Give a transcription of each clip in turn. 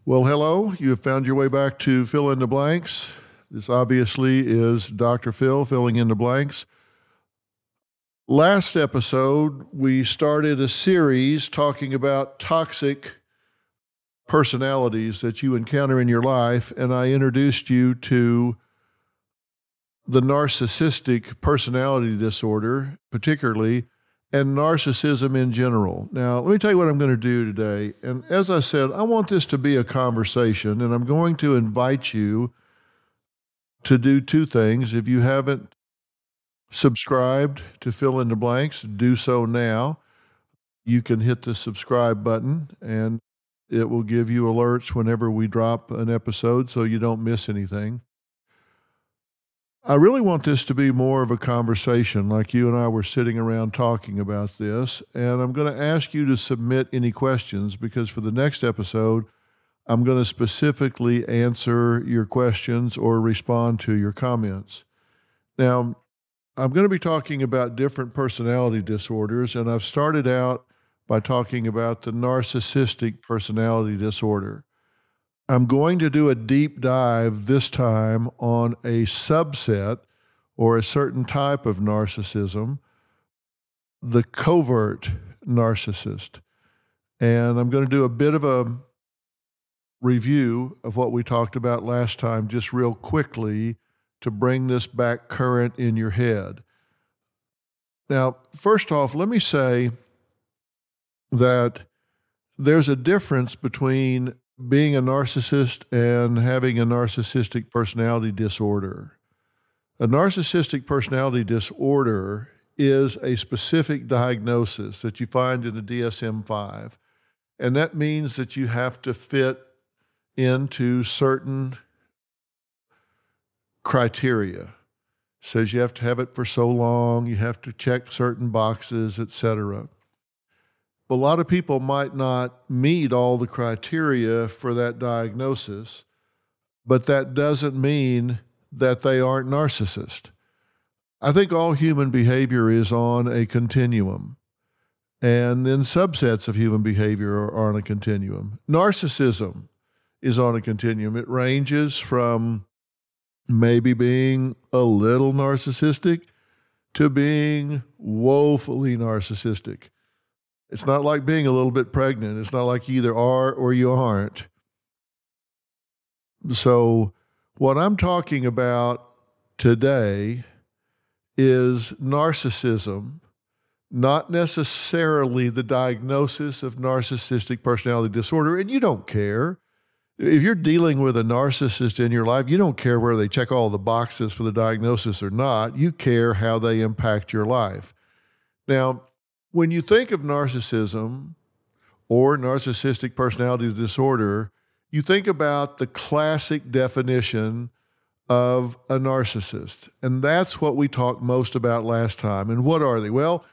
Well, hello. You have found your way back to Fill in the Blanks. This obviously is Dr. Phil filling in the blanks. Last episode, we started a series talking about toxic personalities that you encounter in your life, and I introduced you to the Narcissistic Personality Disorder, particularly, and narcissism in general. Now, let me tell you what I'm going to do today. And as I said, I want this to be a conversation, and I'm going to invite you to do two things. If you haven't subscribed to Fill in the Blanks, do so now. You can hit the subscribe button, and it will give you alerts whenever we drop an episode so you don't miss anything. I really want this to be more of a conversation, like you and I were sitting around talking about this, and I'm going to ask you to submit any questions because for the next episode, I'm going to specifically answer your questions or respond to your comments. Now, I'm going to be talking about different personality disorders, and I've started out by talking about the Narcissistic Personality Disorder. I'm going to do a deep dive this time on a subset or a certain type of narcissism, the Covert Narcissist. And I'm going to do a bit of a review of what we talked about last time, just real quickly to bring this back current in your head. Now, first off, let me say that there's a difference between being a narcissist and having a narcissistic personality disorder. A narcissistic personality disorder is a specific diagnosis that you find in the DSM-5, and that means that you have to fit into certain criteria. It says you have to have it for so long, you have to check certain boxes, etc. A lot of people might not meet all the criteria for that diagnosis, but that doesn't mean that they aren't narcissist. I think all human behavior is on a continuum, and then subsets of human behavior are on a continuum. Narcissism is on a continuum. It ranges from maybe being a little narcissistic to being woefully narcissistic. It's not like being a little bit pregnant. It's not like you either are or you aren't. So what I'm talking about today is narcissism, not necessarily the diagnosis of narcissistic personality disorder. And you don't care. If you're dealing with a narcissist in your life, you don't care whether they check all the boxes for the diagnosis or not. You care how they impact your life. Now, when you think of narcissism or narcissistic personality disorder, you think about the classic definition of a narcissist. And that's what we talked most about last time. And what are they? Well,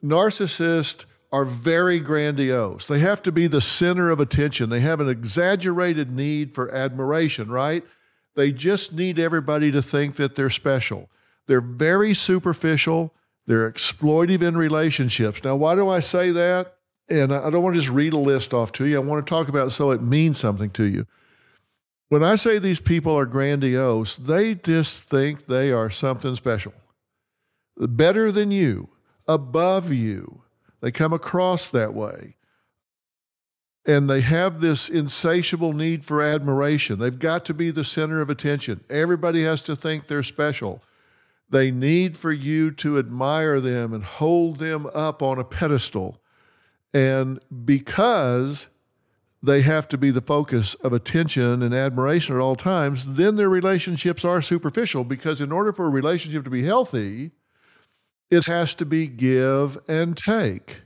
narcissists are very grandiose. They have to be the center of attention. They have an exaggerated need for admiration, right? They just need everybody to think that they're special. They're very superficial. They're exploitive in relationships. Now, why do I say that? And I don't want to just read a list off to you. I want to talk about it so it means something to you. When I say these people are grandiose, they just think they are something special. Better than you, above you. They come across that way. And they have this insatiable need for admiration. They've got to be the center of attention. Everybody has to think they're special. They need for you to admire them and hold them up on a pedestal. And because they have to be the focus of attention and admiration at all times, then their relationships are superficial, because in order for a relationship to be healthy, it has to be give and take.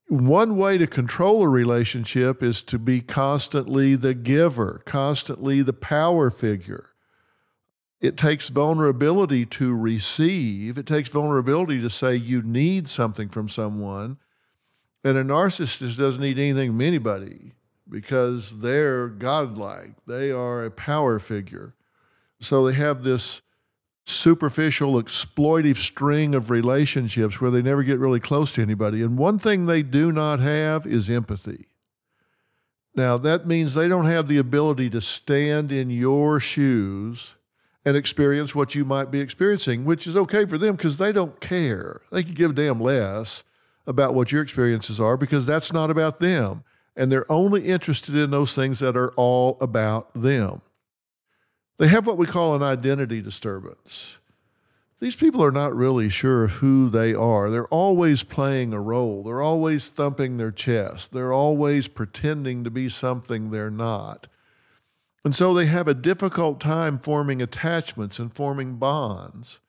One way to control a relationship is to be constantly the giver, constantly the power figure. It takes vulnerability to receive. It takes vulnerability to say you need something from someone. And a narcissist doesn't need anything from anybody because they're godlike. They are a power figure. So they have this superficial, exploitive string of relationships where they never get really close to anybody. And one thing they do not have is empathy. Now, that means they don't have the ability to stand in your shoes and experience what you might be experiencing, which is okay for them because they don't care. They can give a damn less about what your experiences are because that's not about them. And they're only interested in those things that are all about them. They have what we call an identity disturbance. These people are not really sure who they are. They're always playing a role. They're always thumping their chest. They're always pretending to be something they're not. And so they have a difficult time forming attachments and forming bonds.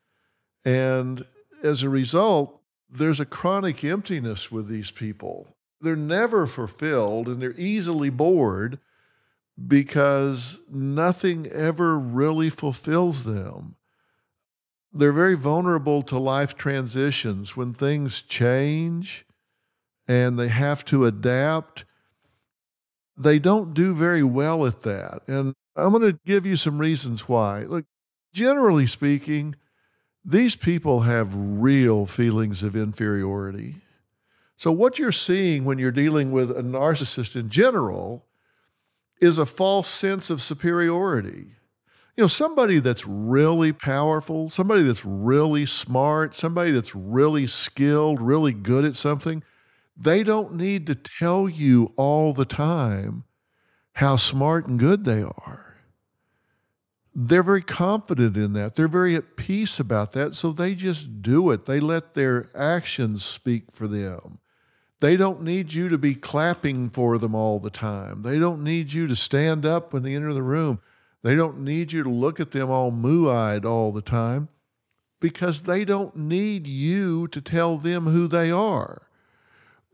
And as a result, there's a chronic emptiness with these people. They're never fulfilled and they're easily bored because nothing ever really fulfills them. They're very vulnerable to life transitions. When things change and they have to adapt, they don't do very well at that. And I'm going to give you some reasons why. Look, generally speaking, these people have real feelings of inferiority. So what you're seeing when you're dealing with a narcissist in general is a false sense of superiority. Somebody that's really powerful, somebody that's really smart, somebody that's really skilled, really good at something, they don't need to tell you all the time how smart and good they are. They're very confident in that. They're very at peace about that, so they just do it. They let their actions speak for them. They don't need you to be clapping for them all the time. They don't need you to stand up when they enter the room. They don't need you to look at them all moo-eyed all the time because they don't need you to tell them who they are.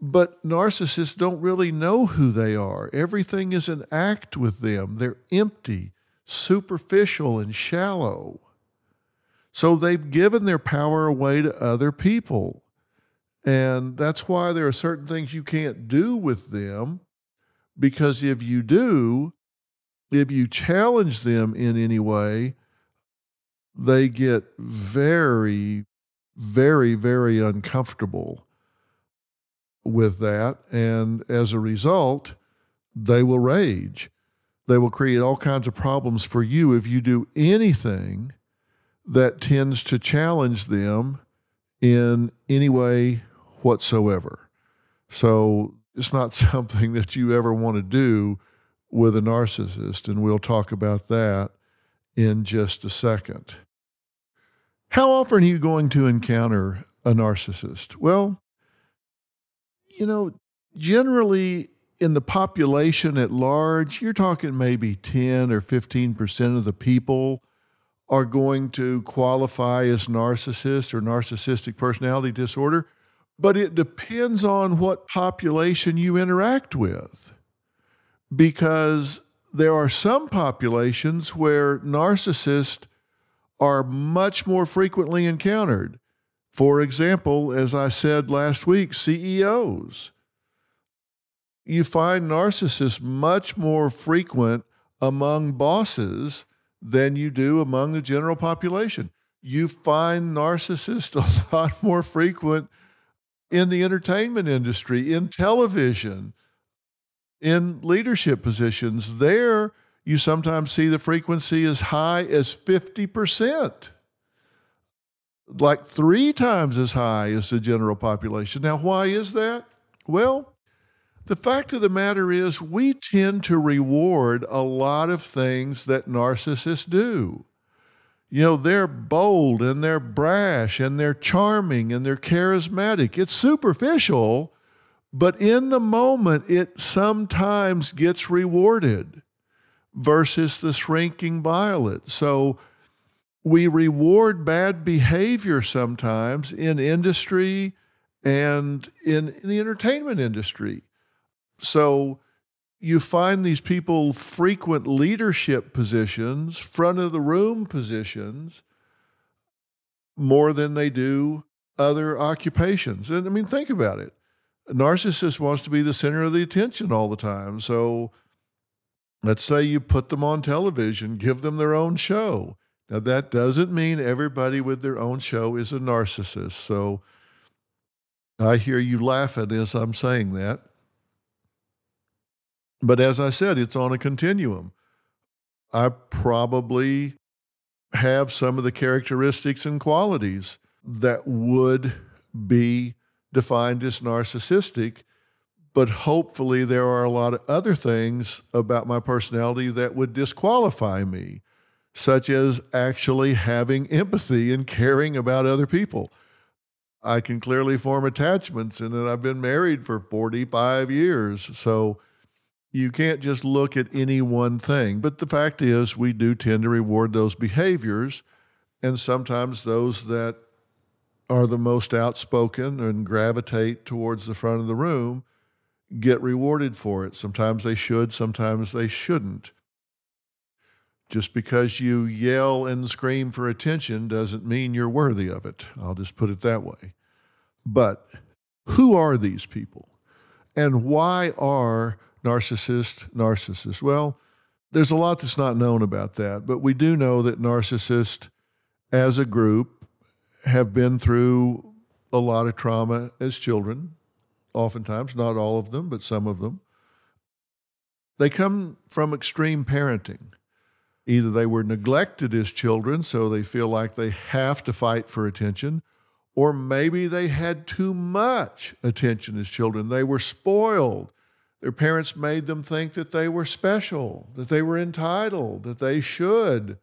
But narcissists don't really know who they are. Everything is an act with them. They're empty, superficial, and shallow. So they've given their power away to other people. And that's why there are certain things you can't do with them, because if you do, if you challenge them in any way, they get very, very, very uncomfortable with that. And as a result, they will rage. They will create all kinds of problems for you if you do anything that tends to challenge them in any way whatsoever. So it's not something that you ever want to do with a narcissist, and we'll talk about that in just a second. How often are you going to encounter a narcissist? Well, generally in the population at large, you're talking maybe 10 or 15% of the people are going to qualify as narcissist or narcissistic personality disorder, but it depends on what population you interact with. Because there are some populations where narcissists are much more frequently encountered. For example, as I said last week, CEOs. You find narcissists much more frequent among bosses than you do among the general population. You find narcissists a lot more frequent in the entertainment industry, in television, in leadership positions. There, you sometimes see the frequency as high as 50%, like 3 times as high as the general population. Now, why is that? Well, the fact of the matter is we tend to reward a lot of things that narcissists do. They're bold and they're brash and they're charming and they're charismatic. It's superficial, but in the moment, it sometimes gets rewarded versus the shrinking violet. So we reward bad behavior sometimes in industry and in the entertainment industry. So you find these people frequent leadership positions, front of the room positions, more than they do other occupations. And think about it. A narcissist wants to be the center of the attention all the time. So let's say you put them on television, give them their own show. Now, that doesn't mean everybody with their own show is a narcissist. So I hear you laughing as I'm saying that. But as I said, it's on a continuum. I probably have some of the characteristics and qualities that would be defined as narcissistic, but hopefully there are a lot of other things about my personality that would disqualify me, such as actually having empathy and caring about other people. I can clearly form attachments, and then I've been married for 45 years. So you can't just look at any one thing. But the fact is, we do tend to reward those behaviors, and sometimes those that are the most outspoken and gravitate towards the front of the room get rewarded for it. Sometimes they should, sometimes they shouldn't. Just because you yell and scream for attention doesn't mean you're worthy of it. I'll just put it that way. But who are these people? And why are narcissists? Well, there's a lot that's not known about that, but we do know that narcissists as a group have been through a lot of trauma as children, oftentimes, not all of them, but some of them. They come from extreme parenting. Either they were neglected as children, so they feel like they have to fight for attention, or maybe they had too much attention as children. They were spoiled. Their parents made them think that they were special, that they were entitled, that they should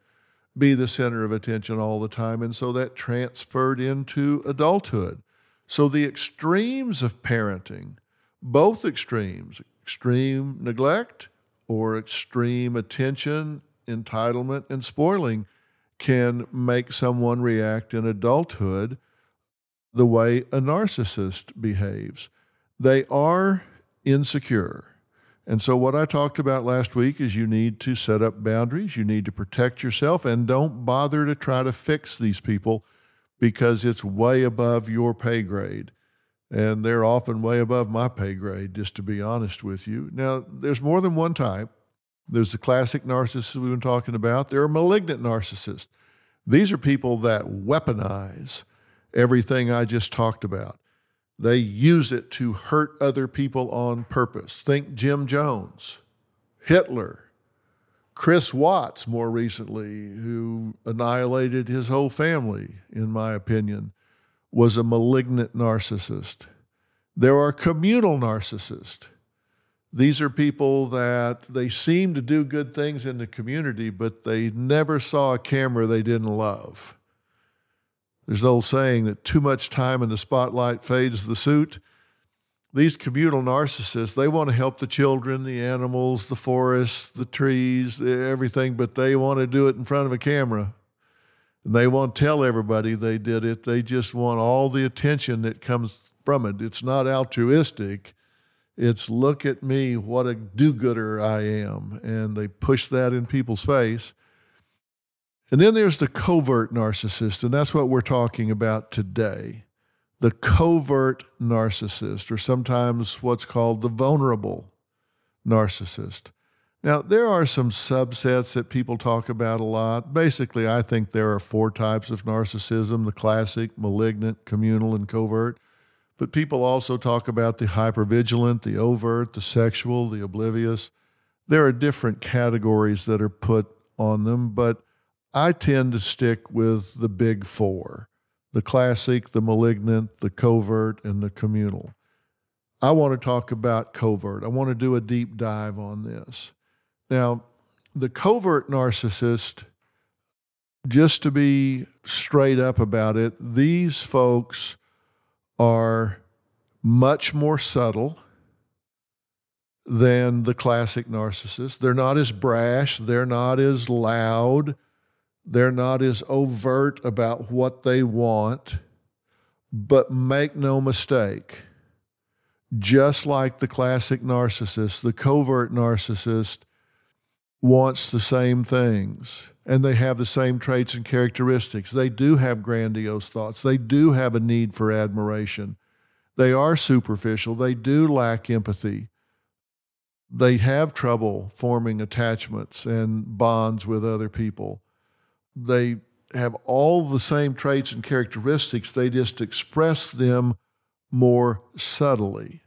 be the center of attention all the time, and so that transferred into adulthood. So the extremes of parenting, both extremes, extreme neglect or extreme attention, entitlement, and spoiling, can make someone react in adulthood the way a narcissist behaves. They are insecure. And so what I talked about last week is you need to set up boundaries, you need to protect yourself, and don't bother to try to fix these people because it's way above your pay grade. And they're often way above my pay grade, just to be honest with you. Now, there's more than one type. There's the classic narcissist we've been talking about. There are malignant narcissists. These are people that weaponize everything I just talked about. They use it to hurt other people on purpose. Think Jim Jones, Hitler, Chris Watts more recently, who annihilated his whole family, in my opinion, was a malignant narcissist. There are communal narcissists. These are people that they seem to do good things in the community, but they never saw a camera they didn't love. There's an old saying that too much time in the spotlight fades the suit. These communal narcissists, they want to help the children, the animals, the forests, the trees, everything, but they want to do it in front of a camera. And they won't tell everybody they did it. They just want all the attention that comes from it. It's not altruistic. It's look at me, what a do-gooder I am. And they push that in people's face. And then there's the covert narcissist, and that's what we're talking about today. The covert narcissist, or sometimes what's called the vulnerable narcissist. Now, there are some subsets that people talk about a lot. Basically, I think there are 4 types of narcissism: the classic, malignant, communal, and covert. But people also talk about the hypervigilant, the overt, the sexual, the oblivious. There are different categories that are put on them, but I tend to stick with the big 4, the classic, the malignant, the covert, and the communal. I want to talk about covert. I want to do a deep dive on this. Now, the covert narcissist, just to be straight up about it, these folks are much more subtle than the classic narcissist. They're not as brash. They're not as loud. They're not as overt about what they want. But make no mistake, just like the classic narcissist, the covert narcissist wants the same things, and they have the same traits and characteristics. They do have grandiose thoughts. They do have a need for admiration. They are superficial. They do lack empathy. They have trouble forming attachments and bonds with other people. They have all the same traits and characteristics. They just express them more subtly.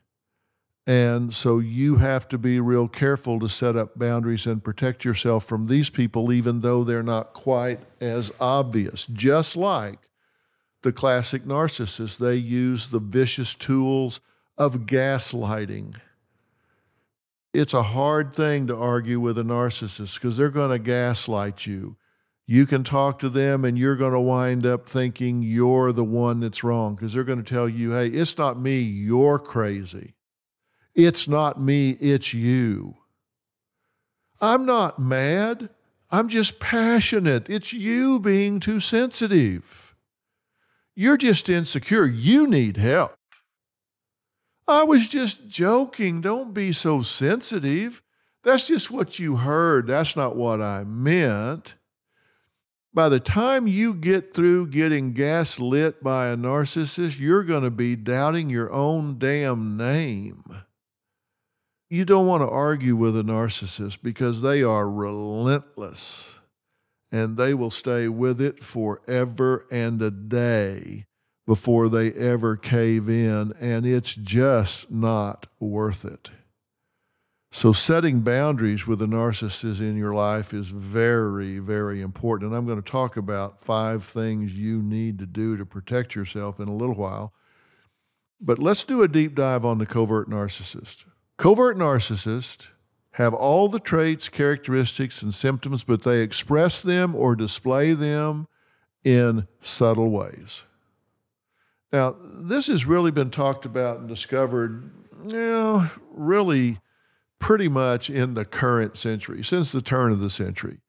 And so you have to be real careful to set up boundaries and protect yourself from these people, even though they're not quite as obvious. Just like the classic narcissist, they use the vicious tools of gaslighting. It's a hard thing to argue with a narcissist because they're going to gaslight you. You can talk to them and you're going to wind up thinking you're the one that's wrong because they're going to tell you, hey, it's not me, you're crazy. It's not me, it's you. I'm not mad. I'm just passionate. It's you being too sensitive. You're just insecure. You need help. I was just joking. Don't be so sensitive. That's just what you heard. That's not what I meant. By the time you get through getting gaslit by a narcissist, you're going to be doubting your own damn name. You don't want to argue with a narcissist because they are relentless and they will stay with it forever and a day before they ever cave in, and it's just not worth it. So setting boundaries with a narcissist in your life is very, very important. And I'm going to talk about 5 things you need to do to protect yourself in a little while. But let's do a deep dive on the covert narcissist. Covert narcissists have all the traits, characteristics, and symptoms, but they express them or display them in subtle ways. Now, this has really been talked about and discovered, really pretty much in the current century, since the turn of the century.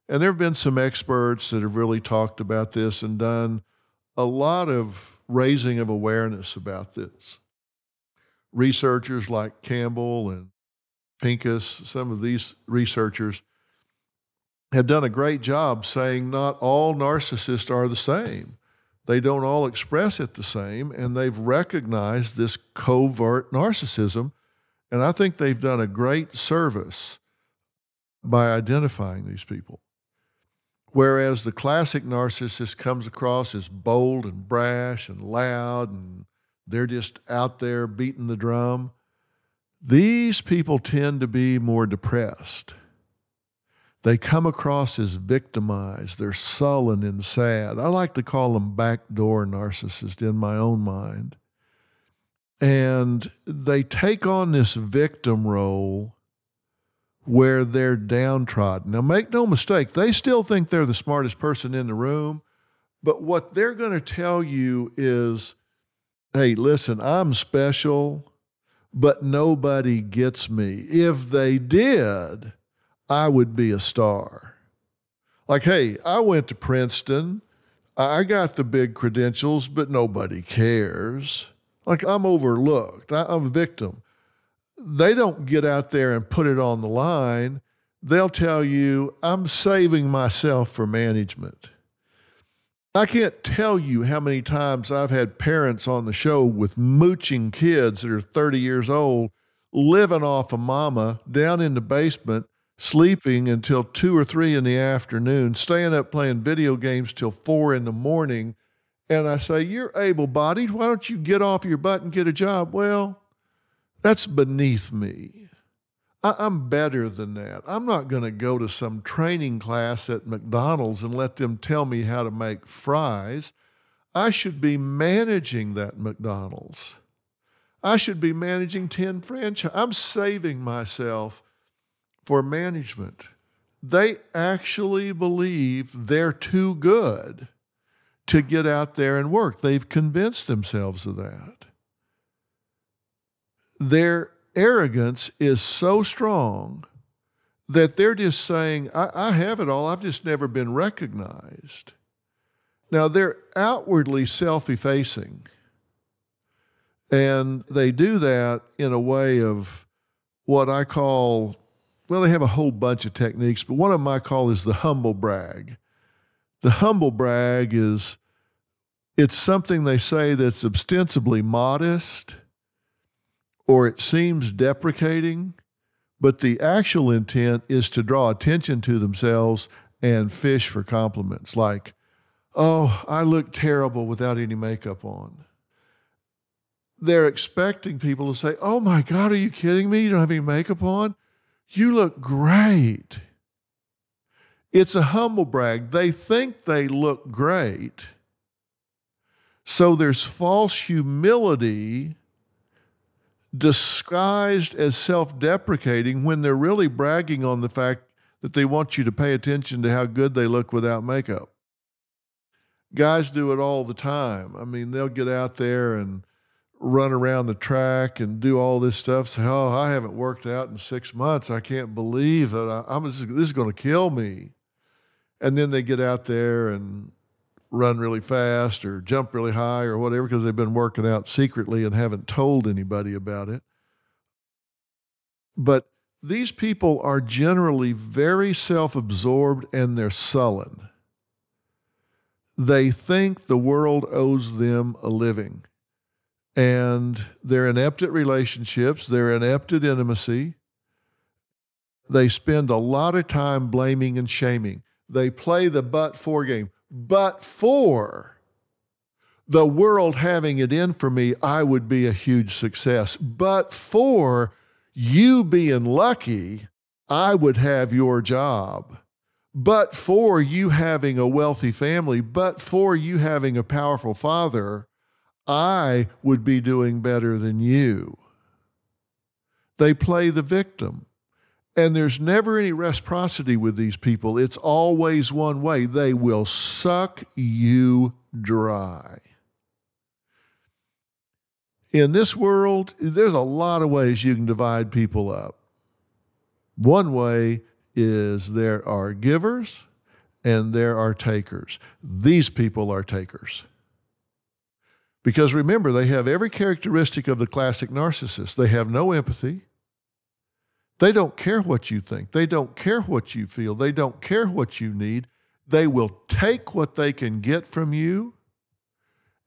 And there have been some experts that have really talked about this and done a lot of raising of awareness about this. Researchers like Campbell and Pincus, some of these researchers have done a great job saying not all narcissists are the same. They don't all express it the same, and they've recognized this covert narcissism, and I think they've done a great service by identifying these people. Whereas the classic narcissist comes across as bold and brash and loud, and they're just out there beating the drum, these people tend to be more depressed. They come across as victimized. They're sullen and sad. I like to call them backdoor narcissists in my own mind. And they take on this victim role where they're downtrodden. Now, make no mistake, they still think they're the smartest person in the room, but what they're going to tell you is, hey, listen, I'm special, but nobody gets me. If they did, I would be a star. Like, hey, I went to Princeton. I got the big credentials, but nobody cares. Like, I'm overlooked. I'm a victim. They don't get out there and put it on the line. They'll tell you, I'm saving myself for management. I can't tell you how many times I've had parents on the show with mooching kids that are 30 years old, living off of mama down in the basement, sleeping until 2 or 3 in the afternoon, staying up playing video games till 4 in the morning. And I say, you're able-bodied. Why don't you get off your butt and get a job? Well, that's beneath me. I'm better than that. I'm not going to go to some training class at McDonald's and let them tell me how to make fries. I should be managing that McDonald's. I should be managing 10 franchises. I'm saving myself for management. They actually believe they're too good to get out there and work. They've convinced themselves of that. Their arrogance is so strong that they're just saying, I have it all, I've just never been recognized. Now, they're outwardly self-effacing, and they do that in a way of what I call, well, they have a whole bunch of techniques, but one of them I call is the humble brag. The humble brag is, it's something they say that's ostensibly modest, or it seems deprecating, but the actual intent is to draw attention to themselves and fish for compliments like, oh, I look terrible without any makeup on. they're expecting people to say, "Oh my God, are you kidding me? You don't have any makeup on? You look great." It's a humble brag. They think they look great. So there's false humility disguised as self-deprecating when they're really bragging on the fact that they want you to pay attention to how good they look without makeup. Guys do it all the time. I mean, they'll get out there and run around the track and do all this stuff. Say, "Oh, I haven't worked out in 6 months. I can't believe that this is going to kill me." And then they get out there and run really fast or jump really high or whatever because they've been working out secretly and haven't told anybody about it. But these people are generally very self-absorbed and they're sullen. They think the world owes them a living. And they're inept at relationships. They're inept at intimacy. They spend a lot of time blaming and shaming. They play the but-for game. But for the world having it in for me, I would be a huge success. But for you being lucky, I would have your job. But for you having a wealthy family, but for you having a powerful father, I would be doing better than you. They play the victim. And there's never any reciprocity with these people. It's always one way. They will suck you dry. In this world, there's a lot of ways you can divide people up. One way is there are givers and there are takers. These people are takers. Because remember, they have every characteristic of the classic narcissist. They have no empathy. They don't care what you think. They don't care what you feel. They don't care what you need. They will take what they can get from you.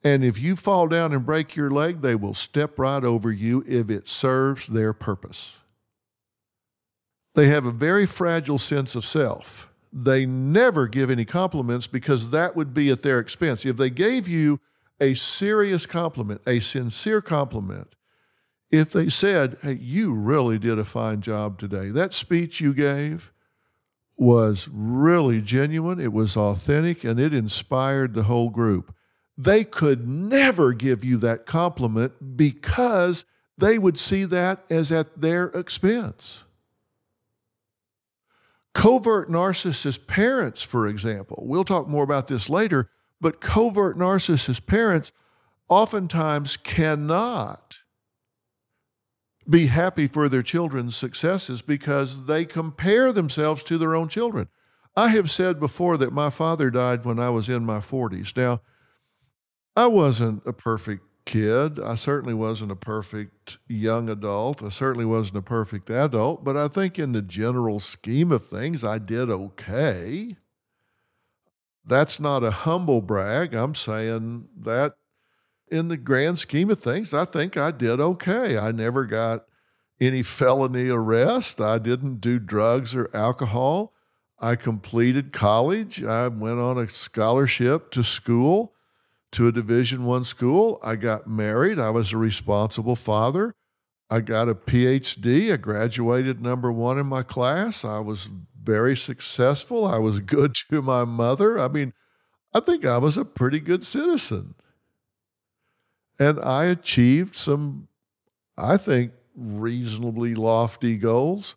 And if you fall down and break your leg, they will step right over you if it serves their purpose. They have a very fragile sense of self. They never give any compliments because that would be at their expense. If they gave you a serious compliment, a sincere compliment, if they said, "Hey, you really did a fine job today. That speech you gave was really genuine, it was authentic, and it inspired the whole group," they could never give you that compliment because they would see that as at their expense. Covert narcissist parents, for example, we'll talk more about this later, but covert narcissist parents oftentimes cannot be happy for their children's successes because they compare themselves to their own children. I have said before that my father died when I was in my 40s. Now, I wasn't a perfect kid. I certainly wasn't a perfect young adult. I certainly wasn't a perfect adult, but I think in the general scheme of things, I did okay. That's not a humble brag. I'm saying that in the grand scheme of things, I think I did okay. I never got any felony arrest. I didn't do drugs or alcohol. I completed college. I went on a scholarship to school, to a Division I school. I got married. I was a responsible father. I got a PhD. I graduated #1 in my class. I was very successful. I was good to my mother. I mean, I think I was a pretty good citizen. And I achieved some, I think, reasonably lofty goals.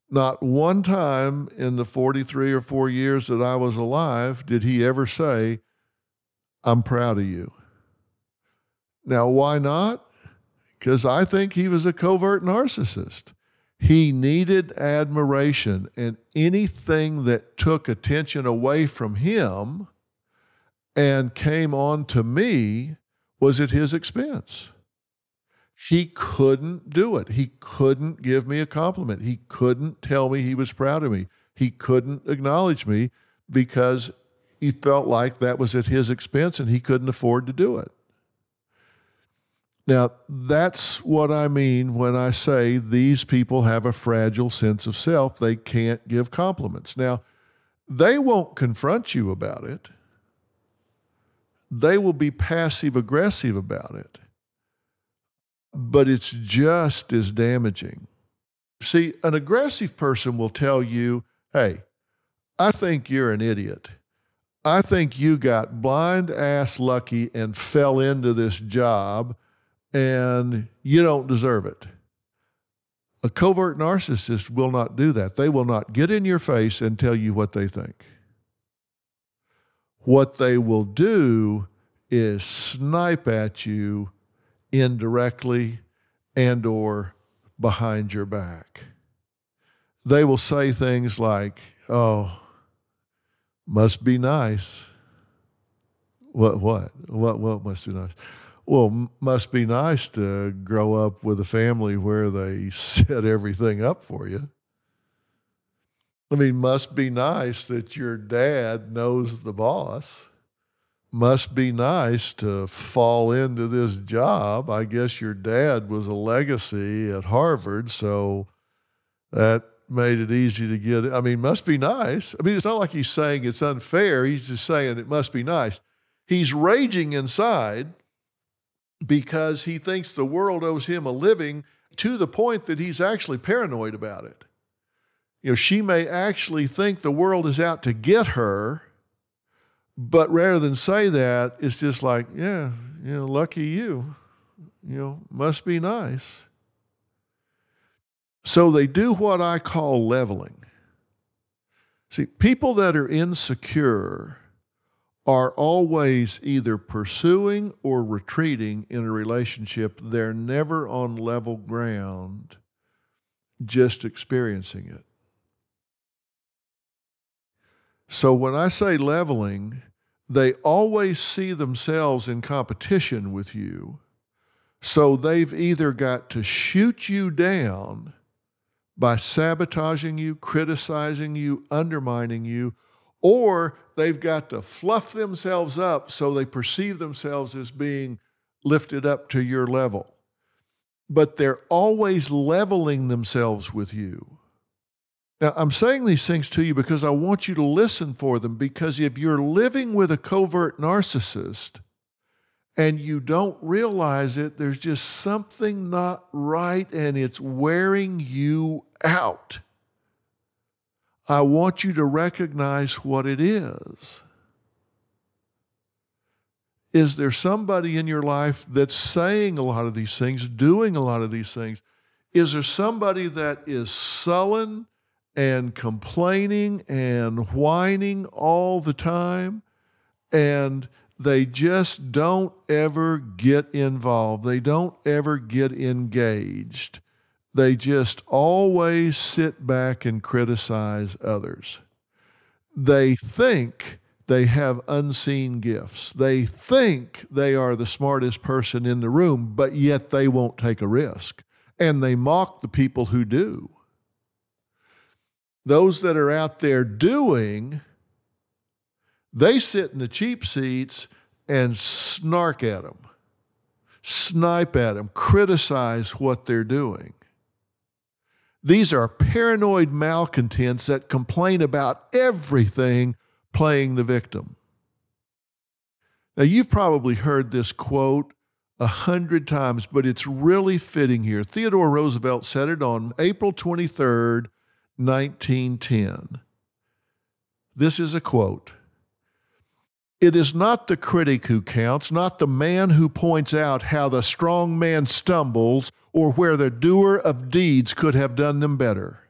Not one time in the 43 or 4 years that I was alive did he ever say, "I'm proud of you." Now, why not? Because I think he was a covert narcissist. He needed admiration, and anything that took attention away from him and came on to me was at his expense. He couldn't do it. He couldn't give me a compliment. He couldn't tell me he was proud of me. He couldn't acknowledge me because he felt like that was at his expense and he couldn't afford to do it. Now, that's what I mean when I say these people have a fragile sense of self. They can't give compliments. Now, they won't confront you about it. They will be passive-aggressive about it. but it's just as damaging. See, an aggressive person will tell you, hey, I think you're an idiot. I think you got blind-ass lucky and fell into this job, and you don't deserve it. A covert narcissist will not do that. They will not get in your face and tell you what they think. What they will do is snipe at you indirectly and or behind your back. They will say things like, oh, must be nice. What must be nice? Well, must be nice to grow up with a family where they set everything up for you. I mean, must be nice that your dad knows the boss. Must be nice to fall into this job. I guess your dad was a legacy at Harvard, so that made it easy to get. I mean, must be nice. I mean, it's not like he's saying it's unfair. He's just saying it must be nice. He's raging inside because he thinks the world owes him a living, to the point that he's actually paranoid about it. You know, she may actually think the world is out to get her, but rather than say that, it's just like, yeah, you know, lucky you, you know, must be nice. So they do what I call leveling. See, people that are insecure are always either pursuing or retreating in a relationship. They're never on level ground, just experiencing it. So when I say leveling, they always see themselves in competition with you. So they've either got to shoot you down by sabotaging you, criticizing you, undermining you, or they've got to fluff themselves up so they perceive themselves as being lifted up to your level. But they're always leveling themselves with you. Now, I'm saying these things to you because I want you to listen for them, because if you're living with a covert narcissist and you don't realize it, there's just something not right and it's wearing you out. I want you to recognize what it is. Is there somebody in your life that's saying a lot of these things, doing a lot of these things? Is there somebody that is sullen and complaining and whining all the time, and they just don't ever get involved? They don't ever get engaged. They just always sit back and criticize others. They think they have unseen gifts. They think they are the smartest person in the room, but yet they won't take a risk. And they mock the people who do. Those that are out there doing, they sit in the cheap seats and snark at them, snipe at them, criticize what they're doing. These are paranoid malcontents that complain about everything, playing the victim. Now, you've probably heard this quote 100 times, but it's really fitting here. Theodore Roosevelt said it on April 23rd, 1910. This is a quote. "It is not the critic who counts, not the man who points out how the strong man stumbles or where the doer of deeds could have done them better.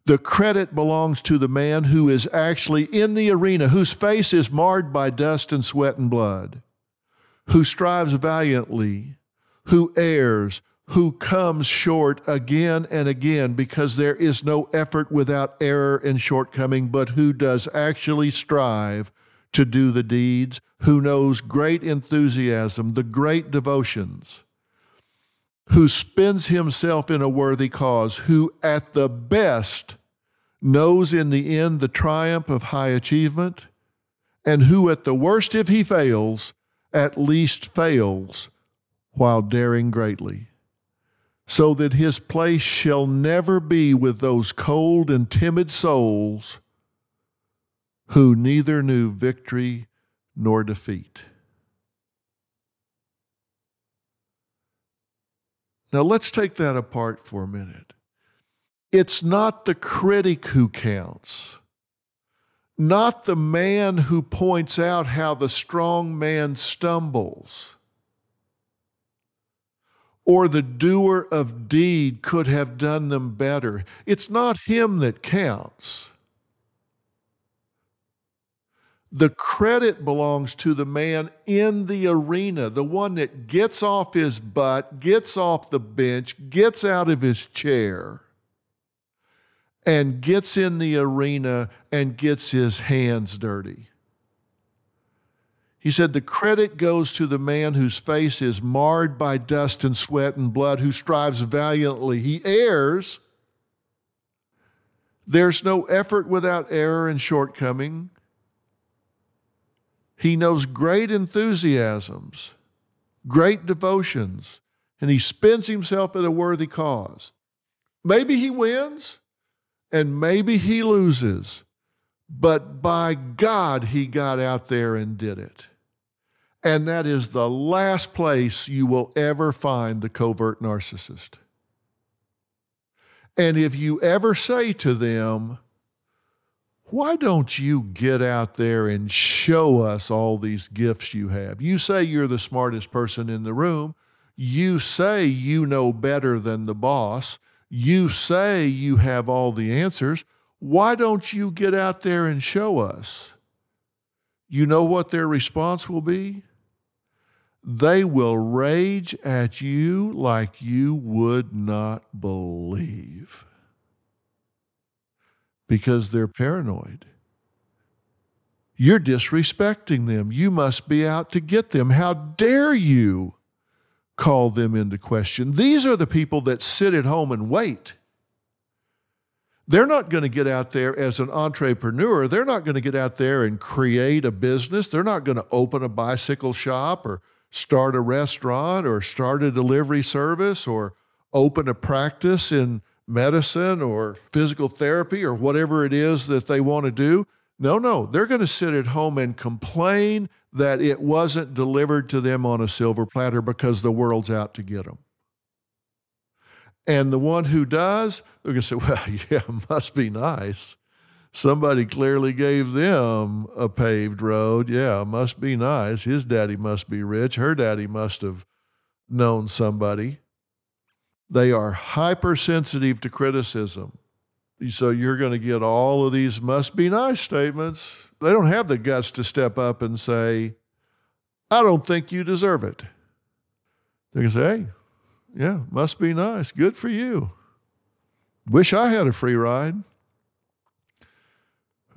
The credit belongs to the man who is actually in the arena, whose face is marred by dust and sweat and blood, who strives valiantly, who errs, who comes short again and again, because there is no effort without error and shortcoming, but who does actually strive to do the deeds, who knows great enthusiasm, the great devotions, who spends himself in a worthy cause, who at the best knows in the end the triumph of high achievement, and who at the worst, if he fails, at least fails while daring greatly, so that his place shall never be with those cold and timid souls who neither knew victory nor defeat." Now let's take that apart for a minute. It's not the critic who counts, not the man who points out how the strong man stumbles, or the doer of deed could have done them better. It's not him that counts. The credit belongs to the man in the arena, the one that gets off his butt, gets off the bench, gets out of his chair, and gets in the arena and gets his hands dirty. He said the credit goes to the man whose face is marred by dust and sweat and blood, who strives valiantly. He errs. There's no effort without error and shortcoming. He knows great enthusiasms, great devotions, and he spends himself at a worthy cause. Maybe he wins, and maybe he loses, but by God, he got out there and did it. And that is the last place you will ever find the covert narcissist. And if you ever say to them, why don't you get out there and show us all these gifts you have? You say you're the smartest person in the room. You say you know better than the boss. You say you have all the answers. Why don't you get out there and show us? You know what their response will be? They will rage at you like you would not believe, because they're paranoid. You're disrespecting them. You must be out to get them. How dare you call them into question? These are the people that sit at home and wait. They're not going to get out there as an entrepreneur. They're not going to get out there and create a business. They're not going to open a bicycle shop or start a restaurant or start a delivery service or open a practice in medicine or physical therapy or whatever it is that they want to do. No, they're going to sit at home and complain that it wasn't delivered to them on a silver platter because the world's out to get them. And the one who does, they're going to say, well, yeah, must be nice. Somebody clearly gave them a paved road. Yeah, must be nice. His daddy must be rich. Her daddy must have known somebody. They are hypersensitive to criticism. So you're going to get all of these must be nice statements. They don't have the guts to step up and say, I don't think you deserve it. They can say, hey, yeah, must be nice. Good for you. Wish I had a free ride.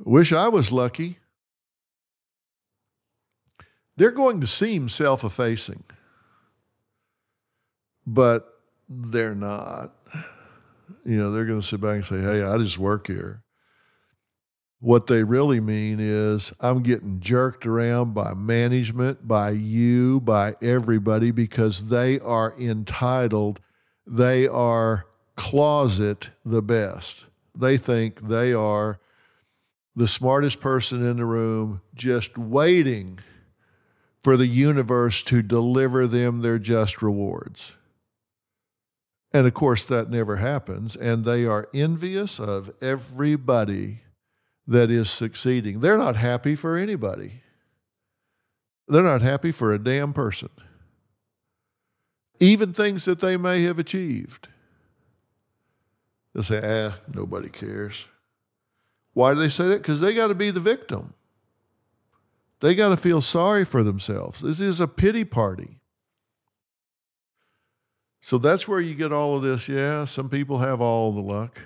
Wish I was lucky. They're going to seem self-effacing, but they're not. They're going to sit back and say, hey, I just work here. What they really mean is I'm getting jerked around by management, by you, by everybody, because they are entitled. They are closet the best. They think they are the smartest person in the room, just waiting for the universe to deliver them their just rewards. And of course, that never happens. And they are envious of everybody that is succeeding. They're not happy for anybody. They're not happy for a damn person. Even things that they may have achieved. They'll say, nobody cares. Why do they say that? Because they got to be the victim. They got to feel sorry for themselves. This is a pity party. So that's where you get all of this. Yeah, some people have all the luck.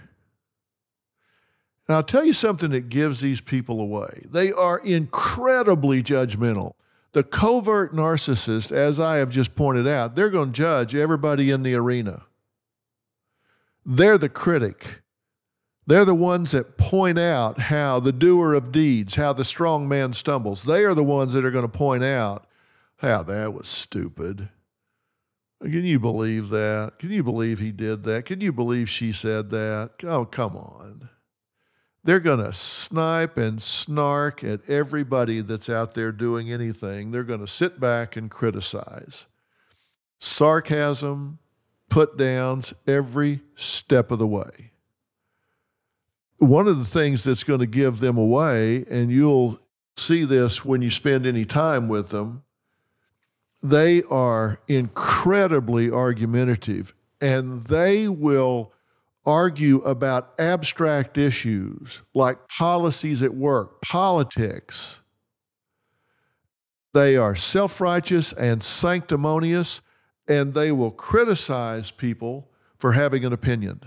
And I'll tell you something that gives these people away. They are incredibly judgmental. The covert narcissist, as I have just pointed out, they're going to judge everybody in the arena. They're the critic. They're the ones that point out how the doer of deeds, how the strong man stumbles. They are the ones that are going to point out how that was stupid. Can you believe that? Can you believe he did that? Can you believe she said that? Oh, come on. They're going to snipe and snark at everybody that's out there doing anything. They're going to sit back and criticize. Sarcasm, put downs every step of the way. One of the things that's going to give them away, and you'll see this when you spend any time with them, they are incredibly argumentative, and they will argue about abstract issues like policies at work, politics. They are self-righteous and sanctimonious, and they will criticize people for having an opinion.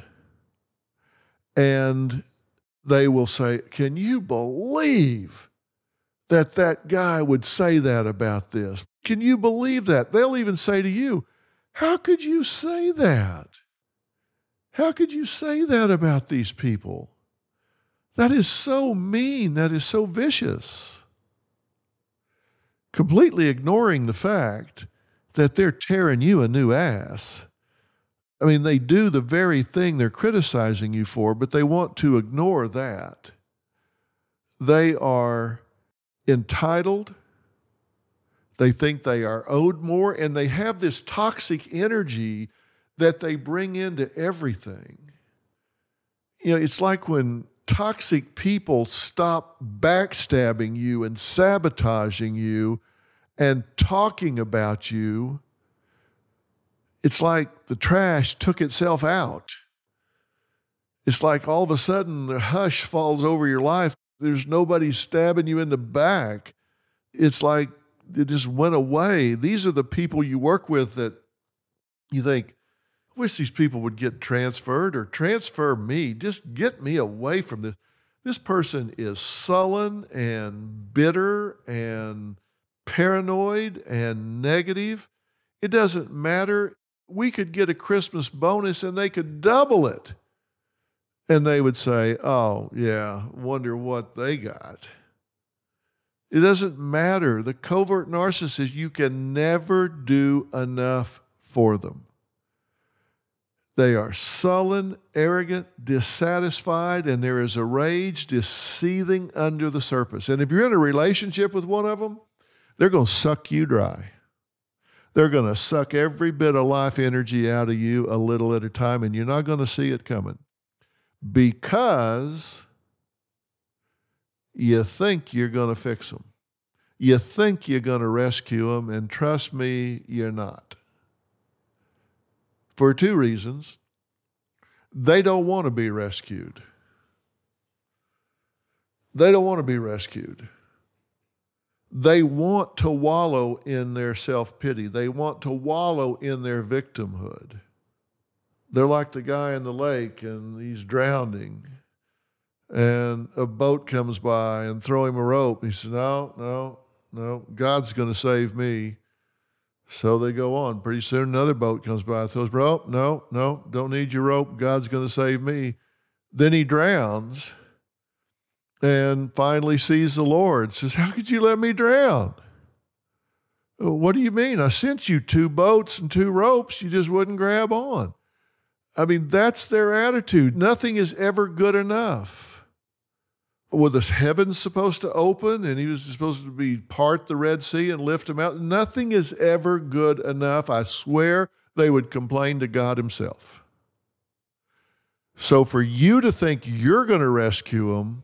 And they will say, can you believe that that guy would say that about this? Can you believe that? They'll even say to you, how could you say that? How could you say that about these people? That is so mean. That is so vicious. Completely ignoring the fact that they're tearing you a new ass. I mean, they do the very thing they're criticizing you for, but they want to ignore that. They are entitled. They think they are owed more, and they have this toxic energy that they bring into everything. You know, it's like when toxic people stop backstabbing you and sabotaging you and talking about you. It's like the trash took itself out. It's like all of a sudden the hush falls over your life. There's nobody stabbing you in the back. It's like it just went away. These are the people you work with that you think, I wish these people would get transferred or transfer me. Just get me away from this. This person is sullen and bitter and paranoid and negative. It doesn't matter. We could get a Christmas bonus and they could double it. And they would say, oh, yeah, wonder what they got. It doesn't matter. The covert narcissist, you can never do enough for them. They are sullen, arrogant, dissatisfied, and there is a rage just seething under the surface. And if you're in a relationship with one of them, they're going to suck you dry. They're going to suck every bit of life energy out of you a little at a time, and you're not going to see it coming because you think you're going to fix them. You think you're going to rescue them, and trust me, you're not. For two reasons. They don't want to be rescued. They don't want to be rescued. They want to wallow in their self-pity. They want to wallow in their victimhood. They're like the guy in the lake and he's drowning. And a boat comes by and throw him a rope. He says, no, God's going to save me. So they go on. Pretty soon another boat comes by, throws rope. No, don't need your rope. God's going to save me. Then he drowns and finally sees the Lord. Says, how could you let me drown? What do you mean? I sent you 2 boats and 2 ropes. You just wouldn't grab on. I mean, that's their attitude. Nothing is ever good enough. Were the heavens supposed to open and he was supposed to be part the Red Sea and lift him out? Nothing is ever good enough. I swear they would complain to God himself. So for you to think you're going to rescue them,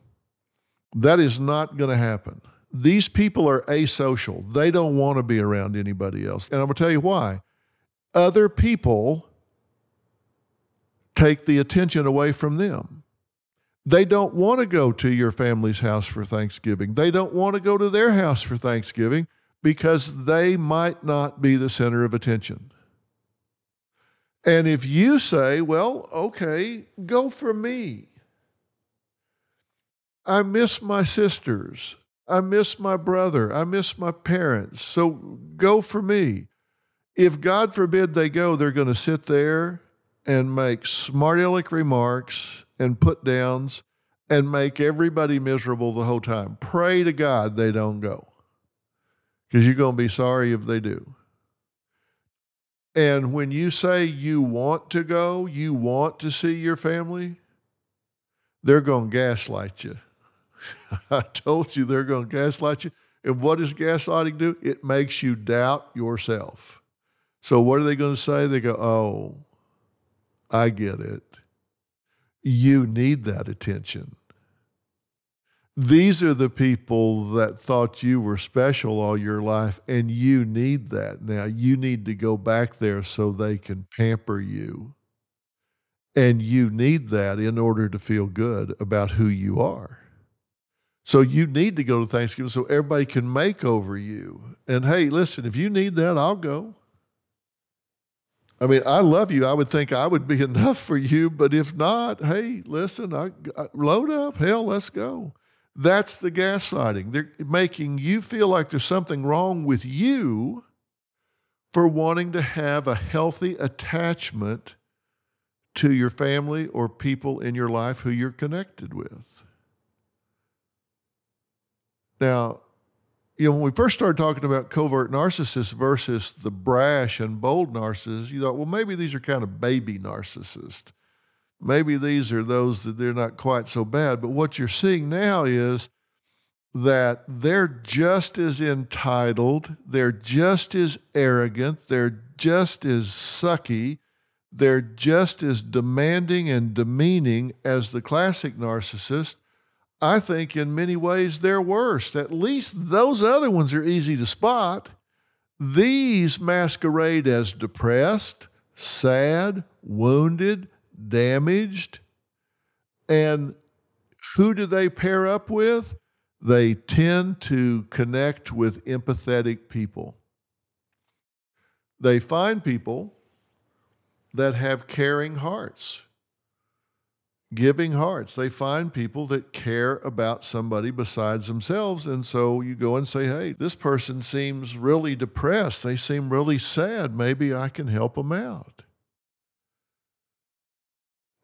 that is not going to happen. These people are asocial. They don't want to be around anybody else. And I'm going to tell you why. Other people take the attention away from them. They don't want to go to your family's house for Thanksgiving. They don't want to go to their house for Thanksgiving because they might not be the center of attention. And if you say, well, okay, go for me. I miss my sisters. I miss my brother. I miss my parents. So go for me. If God forbid they go, they're going to sit there and make smart aleck remarks and put downs and make everybody miserable the whole time. Pray to God they don't go because you're going to be sorry if they do. And when you say you want to go, you want to see your family, they're going to gaslight you. I told you they're going to gaslight you. And what does gaslighting do? It makes you doubt yourself. So what are they going to say? They go, oh, I get it. You need that attention. These are the people that thought you were special all your life, and you need that now. You need to go back there so they can pamper you. And you need that in order to feel good about who you are. So you need to go to Thanksgiving so everybody can make over you. And hey, listen, if you need that, I'll go. I mean, I love you. I would think I would be enough for you, but if not, hey, listen, I load up. Hell, let's go. That's the gaslighting. They're making you feel like there's something wrong with you for wanting to have a healthy attachment to your family or people in your life who you're connected with. Now, when we first started talking about covert narcissists versus the brash and bold narcissists, you thought, well, maybe these are kind of baby narcissists. Maybe these are those that they're not quite so bad. But what you're seeing now is that they're just as entitled, they're just as arrogant, they're just as sucky, they're just as demanding and demeaning as the classic narcissist. I think in many ways they're worse. At least those other ones are easy to spot. These masquerade as depressed, sad, wounded, damaged. And who do they pair up with? They tend to connect with empathetic people. They find people that have caring hearts, giving hearts. They find people that care about somebody besides themselves. And so you go and say, hey, this person seems really depressed. They seem really sad. Maybe I can help them out.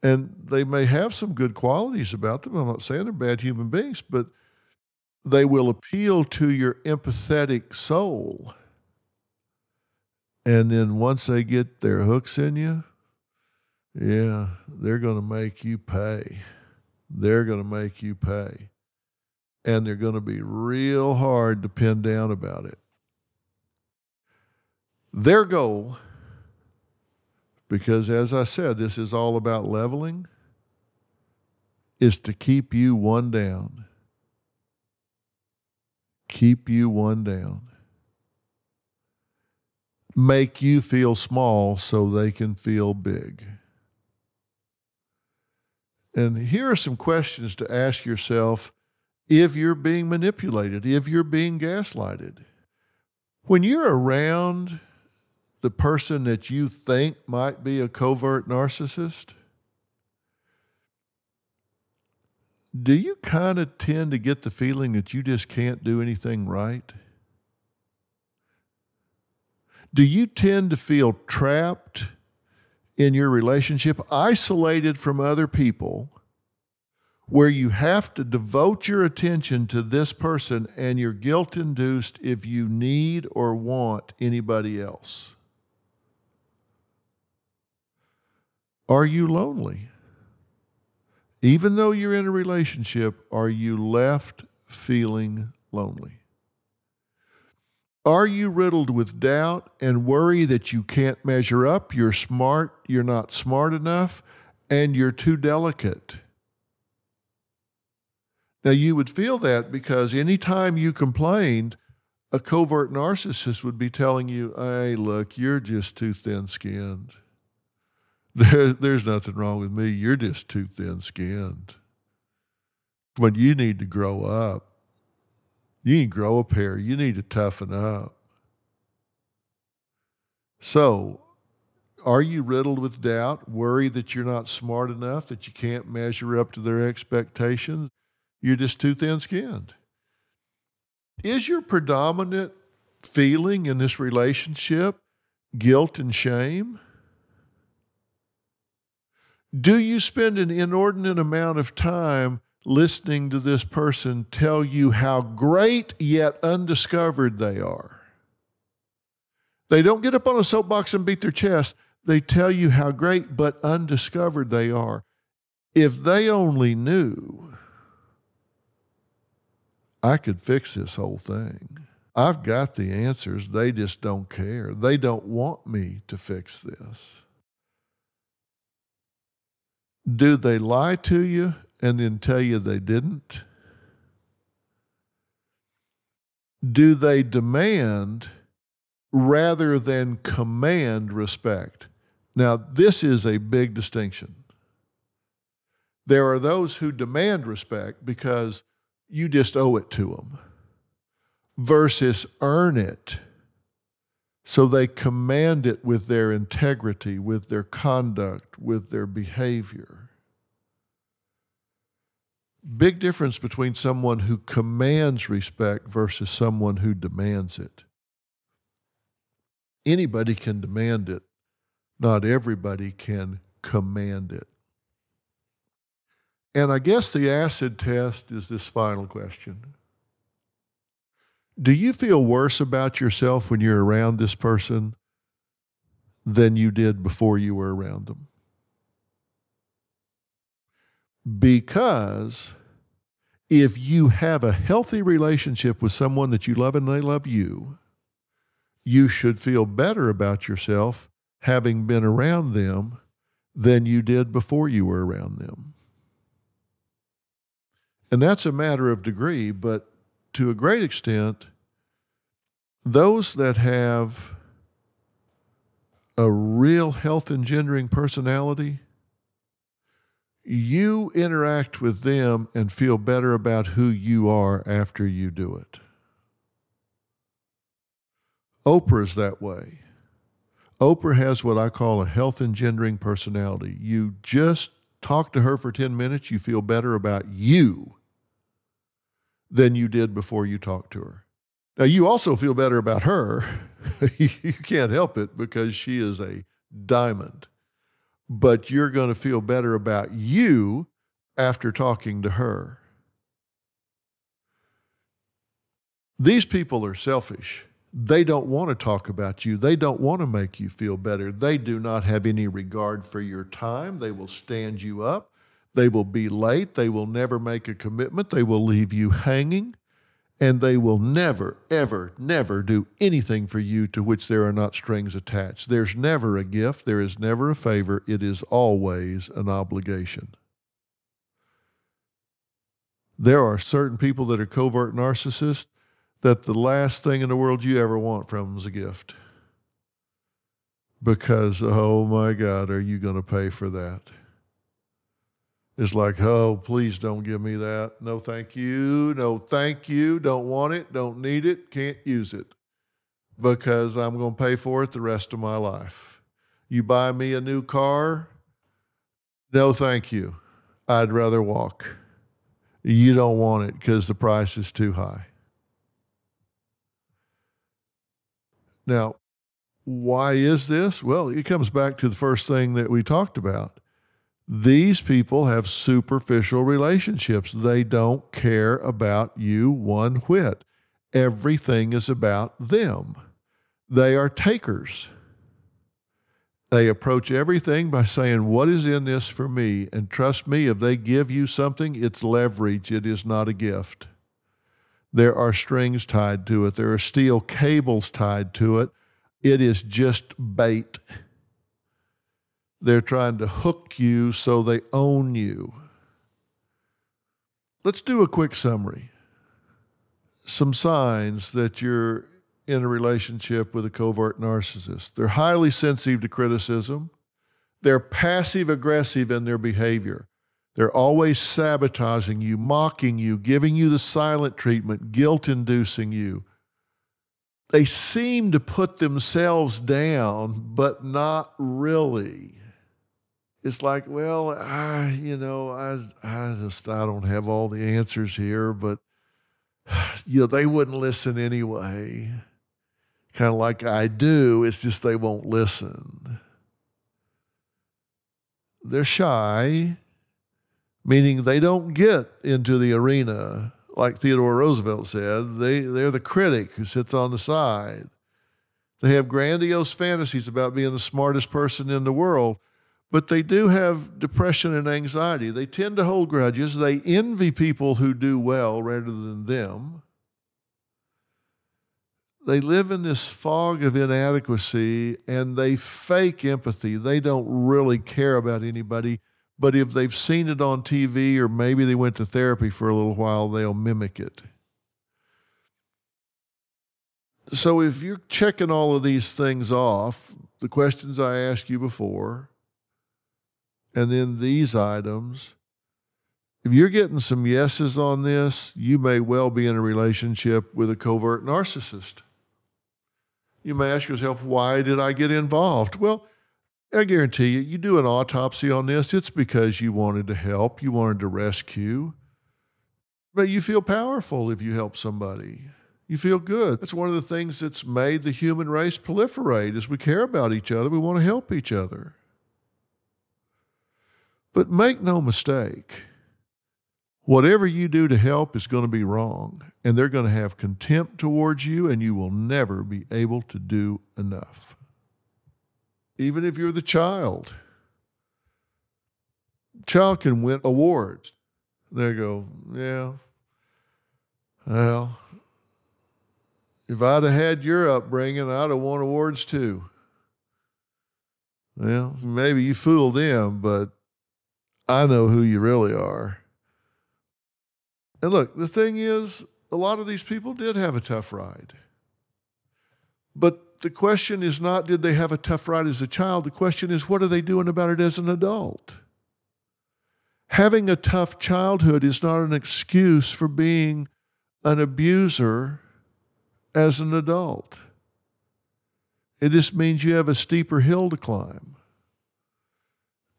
And they may have some good qualities about them. I'm not saying they're bad human beings, but they will appeal to your empathetic soul. And then once they get their hooks in you, yeah, they're going to make you pay. They're going to make you pay. And they're going to be real hard to pin down about it. Their goal, because as I said, this is all about leveling, is to keep you one down. Keep you one down. Make you feel small so they can feel big. And here are some questions to ask yourself if you're being manipulated, if you're being gaslighted. When you're around the person that you think might be a covert narcissist, do you kind of tend to get the feeling that you just can't do anything right? Do you tend to feel trapped in your relationship, isolated from other people, where you have to devote your attention to this person and you're guilt-induced if you need or want anybody else? Are you lonely? Even though you're in a relationship, are you left feeling lonely? Are you riddled with doubt and worry that you can't measure up, you're smart, you're not smart enough, and you're too delicate? Now, you would feel that because anytime you complained, a covert narcissist would be telling you, hey, look, you're just too thin-skinned. There's nothing wrong with me. You're just too thin-skinned. But you need to grow up. You need to grow a pair. You need to toughen up. So, are you riddled with doubt, worried that you're not smart enough, that you can't measure up to their expectations? You're just too thin-skinned. Is your predominant feeling in this relationship guilt and shame? Do you spend an inordinate amount of time listening to this person tell you how great yet undiscovered they are? They don't get up on a soapbox and beat their chest. They tell you how great but undiscovered they are. If they only knew, I could fix this whole thing. I've got the answers. They just don't care. They don't want me to fix this. Do they lie to you and then tell you they didn't? Do they demand rather than command respect? Now, this is a big distinction. There are those who demand respect because you just owe it to them, versus earn it. So they command it with their integrity, with their conduct, with their behavior. Big difference between someone who commands respect versus someone who demands it. Anybody can demand it. Not everybody can command it. And I guess the acid test is this final question. Do you feel worse about yourself when you're around this person than you did before you were around them? Because if you have a healthy relationship with someone that you love and they love you, you should feel better about yourself having been around them than you did before you were around them. And that's a matter of degree, but to a great extent, those that have a real health-engendering personality, you interact with them and feel better about who you are after you do it. Oprah's that way. Oprah has what I call a health-engendering personality. You just talk to her for 10 minutes, you feel better about you than you did before you talked to her. Now, you also feel better about her. You can't help it because she is a diamond. But you're going to feel better about you after talking to her. These people are selfish. They don't want to talk about you. They don't want to make you feel better. They do not have any regard for your time. They will stand you up. They will be late. They will never make a commitment. They will leave you hanging. And they will never, ever, never do anything for you to which there are not strings attached. There's never a gift. There is never a favor. It is always an obligation. There are certain people that are covert narcissists that the last thing in the world you ever want from them is a gift. Because, oh my God, are you going to pay for that? It's like, oh, please don't give me that. No, thank you. No, thank you. Don't want it. Don't need it. Can't use it. Because I'm going to pay for it the rest of my life. You buy me a new car? No, thank you. I'd rather walk. You don't want it because the price is too high. Now, why is this? Well, it comes back to the first thing that we talked about. These people have superficial relationships. They don't care about you one whit. Everything is about them. They are takers. They approach everything by saying, what is in this for me? And trust me, if they give you something, it's leverage. It is not a gift. There are strings tied to it. There are steel cables tied to it. It is just bait. They're trying to hook you so they own you. Let's do a quick summary. Some signs that you're in a relationship with a covert narcissist. They're highly sensitive to criticism. They're passive-aggressive in their behavior. They're always sabotaging you, mocking you, giving you the silent treatment, guilt-inducing you. They seem to put themselves down, but not really. It's like, well, I don't have all the answers here, but they wouldn't listen anyway. Kind of like I do, it's just they won't listen. They're shy, meaning they don't get into the arena. Like Theodore Roosevelt said, they're the critic who sits on the side. They have grandiose fantasies about being the smartest person in the world, but they do have depression and anxiety. They tend to hold grudges. They envy people who do well rather than them. They live in this fog of inadequacy, and they fake empathy. They don't really care about anybody, But if they've seen it on TV or maybe they went to therapy for a little while, they'll mimic it. So if you're checking all of these things off, the questions I asked you before, and then these items, if you're getting some yeses on this, you may well be in a relationship with a covert narcissist. You may ask yourself, why did I get involved? Well, I guarantee you, you do an autopsy on this, it's because you wanted to help, you wanted to rescue. But you feel powerful if you help somebody. You feel good. That's one of the things that's made the human race proliferate, is we care about each other, we want to help each other. But make no mistake, whatever you do to help is going to be wrong, and they're going to have contempt towards you, and you will never be able to do enough. Even if you're the child. Child can win awards. They go, yeah, well, if I'd have had your upbringing, I'd have won awards too. Well, maybe you fooled them, but I know who you really are. And look, the thing is, a lot of these people did have a tough ride. But the question is not, did they have a tough ride as a child? The question is, what are they doing about it as an adult? Having a tough childhood is not an excuse for being an abuser as an adult. It just means you have a steeper hill to climb.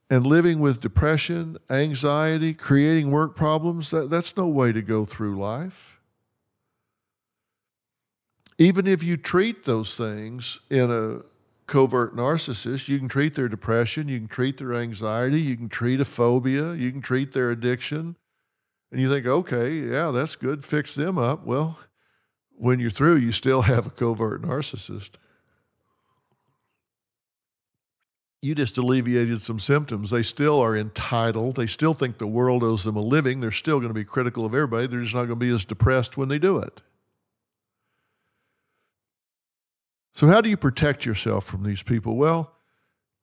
And living with depression, anxiety, creating work problems, that's no way to go through life. Even if you treat those things in a covert narcissist, you can treat their depression, you can treat their anxiety, you can treat a phobia, you can treat their addiction. And you think, okay, yeah, that's good, fix them up. Well, when you're through, you still have a covert narcissist. You just alleviated some symptoms. They still are entitled. They still think the world owes them a living. They're still going to be critical of everybody. They're just not going to be as depressed when they do it. So how do you protect yourself from these people? Well,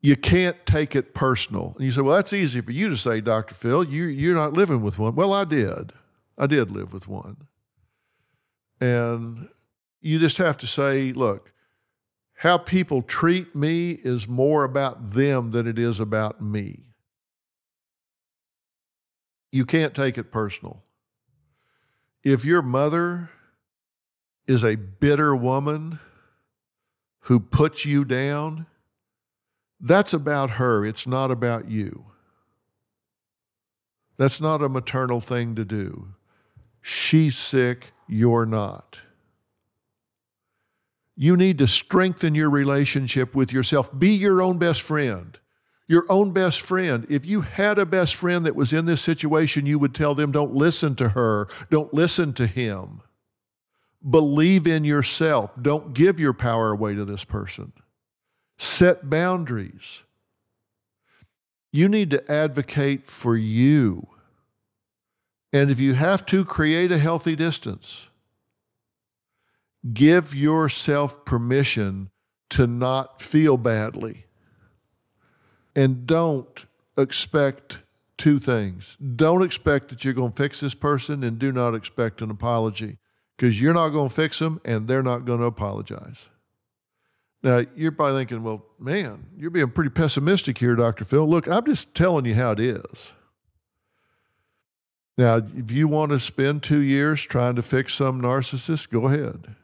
you can't take it personal. And you say, well, that's easy for you to say, Dr. Phil. You're not living with one. Well, I did. I did live with one. And you just have to say, look, how people treat me is more about them than it is about me. You can't take it personal. If your mother is a bitter woman who puts you down, that's about her. It's not about you. That's not a maternal thing to do. She's sick, you're not. You need to strengthen your relationship with yourself. Be your own best friend. Your own best friend. If you had a best friend that was in this situation, you would tell them, don't listen to her. Don't listen to him. Believe in yourself. Don't give your power away to this person. Set boundaries. You need to advocate for you. And if you have to, create a healthy distance. Give yourself permission to not feel badly. And don't expect two things. Don't expect that you're going to fix this person, and do not expect an apology, because you're not going to fix them and they're not going to apologize. Now, you're probably thinking, well, man, you're being pretty pessimistic here, Dr. Phil. Look, I'm just telling you how it is. Now, if you want to spend 2 years trying to fix some narcissist, go ahead.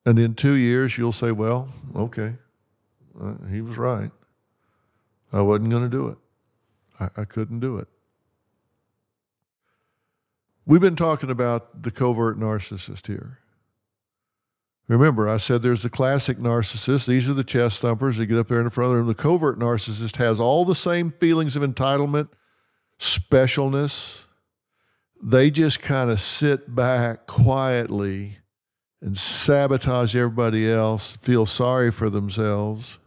And in 2 years, you'll say, well, okay, he was right. I wasn't going to do it. I couldn't do it. We've been talking about the covert narcissist here. Remember, I said there's the classic narcissist. These are the chest thumpers. They get up there in the front of the room. The covert narcissist has all the same feelings of entitlement, specialness. They just kind of sit back quietly and sabotage everybody else, feel sorry for themselves,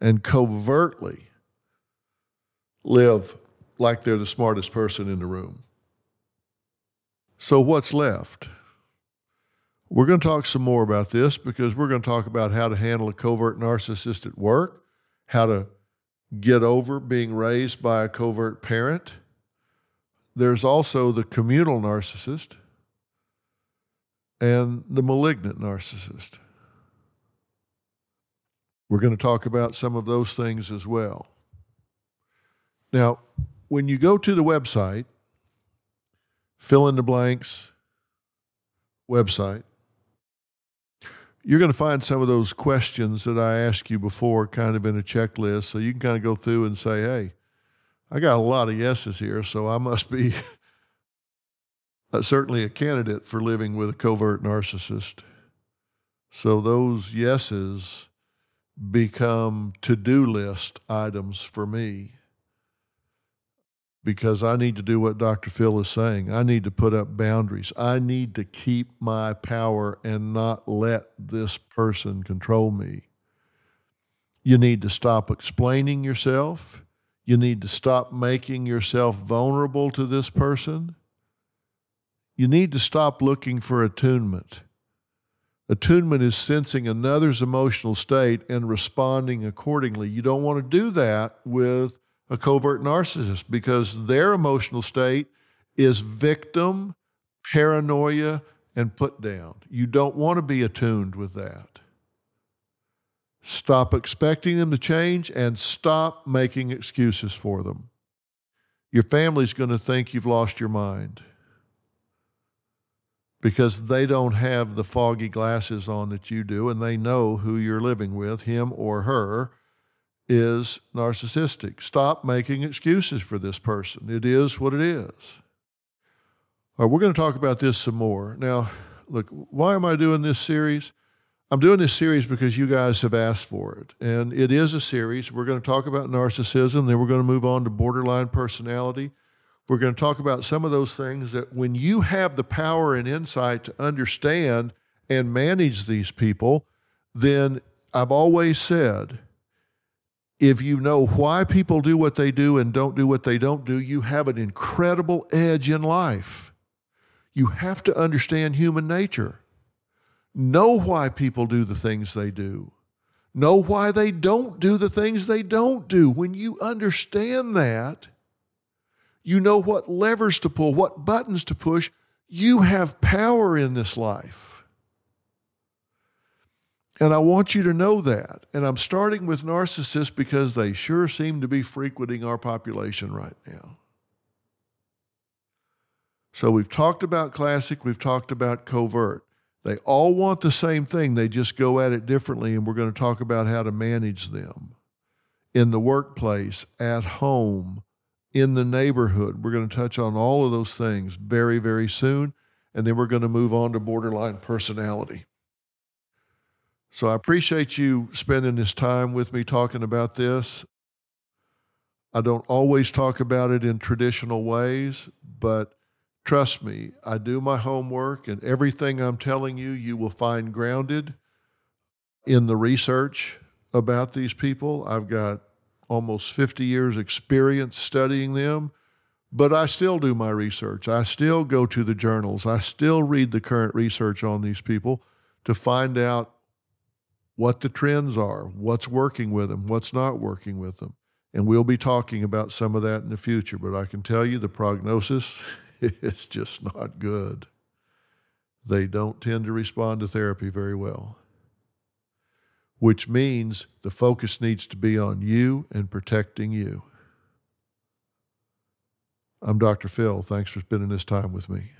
and covertly live like they're the smartest person in the room. So what's left? We're going to talk some more about this, because we're going to talk about how to handle a covert narcissist at work, how to get over being raised by a covert parent. There's also the communal narcissist and the malignant narcissist. We're going to talk about some of those things as well. Now, when you go to the website, fill in the blanks website, you're going to find some of those questions that I asked you before kind of in a checklist, so you can kind of go through and say, hey, I got a lot of yeses here, so I must be certainly a candidate for living with a covert narcissist. So those yeses become to-do list items for me, because I need to do what Dr. Phil is saying. I need to put up boundaries. I need to keep my power and not let this person control me. You need to stop explaining yourself. You need to stop making yourself vulnerable to this person. You need to stop looking for attunement. Attunement is sensing another's emotional state and responding accordingly. You don't want to do that with a covert narcissist, because their emotional state is victim, paranoia, and put down. You don't want to be attuned with that. Stop expecting them to change and stop making excuses for them. Your family's going to think you've lost your mind because they don't have the foggy glasses on that you do, and they know who you're living with, him or her, is narcissistic. Stop making excuses for this person. It is what it is. All right, we're going to talk about this some more. Now, look, why am I doing this series? I'm doing this series because you guys have asked for it. And it is a series. We're going to talk about narcissism, then we're going to move on to borderline personality. We're going to talk about some of those things that when you have the power and insight to understand and manage these people, then I've always said, if you know why people do what they do and don't do what they don't do, you have an incredible edge in life. You have to understand human nature. Know why people do the things they do. Know why they don't do the things they don't do. When you understand that, you know what levers to pull, what buttons to push. You have power in this life. And I want you to know that. And I'm starting with narcissists because they sure seem to be frequenting our population right now. So we've talked about classic, we've talked about covert. They all want the same thing. They just go at it differently, and we're going to talk about how to manage them in the workplace, at home, in the neighborhood. We're going to touch on all of those things very, very soon, and then we're going to move on to borderline personality. So I appreciate you spending this time with me talking about this. I don't always talk about it in traditional ways, but trust me, I do my homework, and everything I'm telling you, you will find grounded in the research about these people. I've got almost 50 years experience studying them, but I still do my research. I still go to the journals. I still read the current research on these people to find out what the trends are, what's working with them, what's not working with them. And we'll be talking about some of that in the future, but I can tell you the prognosis, it's just not good. They don't tend to respond to therapy very well, which means the focus needs to be on you and protecting you. I'm Dr. Phil. Thanks for spending this time with me.